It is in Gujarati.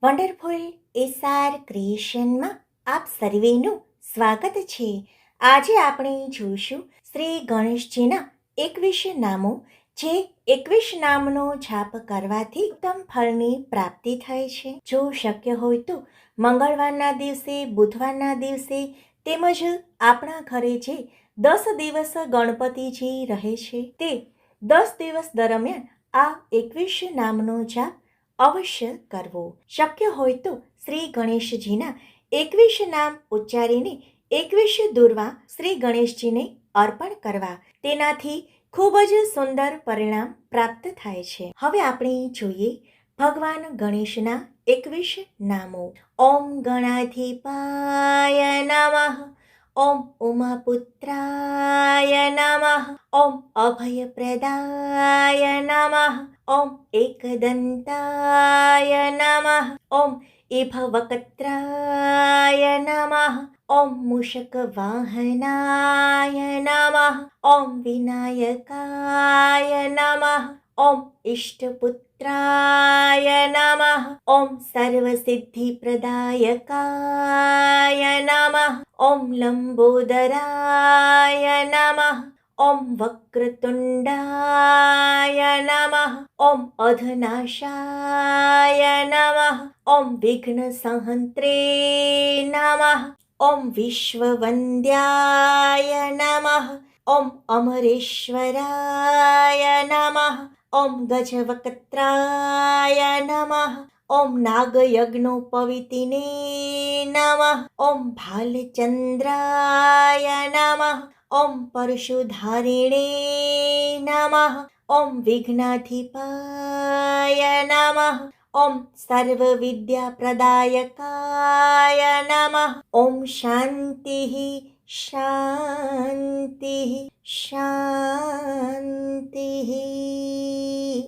વન્ડરફુલ એસઆર ક્રિએશનમાં આપ સર્વેનું સ્વાગત છે. આજે આપણે જોઈશું શ્રી ગણેશજીના 21 નામો, જે 21 નામનો જાપ કરવાથી ઉત્તમ ફળની પ્રાપ્તિ થાય છે. જો શક્ય હોય તો મંગળવારના દિવસે, બુધવારના દિવસે તેમજ આપણા ઘરે જે 10 દિવસ ગણપતિજી રહે છે તે 10 દિવસ દરમિયાન આ 21 નામનો જાપ અવશ્ય કરવો. શક્ય હોય તો શ્રી ગણેશજીના 21 નામ ઉચ્ચારીને 21 દુર્વા શ્રી ગણેશજીને અર્પણ કરવા. તેનાથી ખૂબ જ સુંદર પરિણામ પ્રાપ્ત થાય છે. હવે આપણે જોઈએ ભગવાન ગણેશના 21 નામો. ઓમ ગણાધિપાય નમઃ, ઓમ ઉમાપુત્રાય નમઃ, ઓમ અભયપ્રદાય નમઃ, ઓમ એકદંતાય નમઃ, ઓમ ઇભવક્ત્રાય નમઃ, ઓમ મૂષકવાહનાય નમઃ, ઓમ વિનાયકાય નમઃ, ઓમ ઇષ્ટપુત્રાય નમઃ, ઓમ સર્વસિદ્ધિપ્રદાયકાય નમઃ, ઓમ લંબોદરાય નમઃ, ઓમ વક્રતુંડાય નમઃ, ઓમ અધનાશાય નમઃ, ઓમ વિઘ્નસહંત્રે નમઃ, ઓમ વિશ્વવંદ્યાય નમઃ, ઓમ અમરેશ્વરાય નમઃ, ઓમ ગજવક્ત્રાય નમઃ, ઓમ નાગયજ્ઞોપવિતિને નમઃ, ઓમ ભાલચંદ્રાય નમઃ, ઓમ પરશુધારિણે નમઃ, ઓમ વિઘ્નાધિપાય નમઃ, ઓમ સર્વવિદ્યાપ્રદાયકાય નમઃ. ઓમ શાંતિ શાંતિ શાંતિ.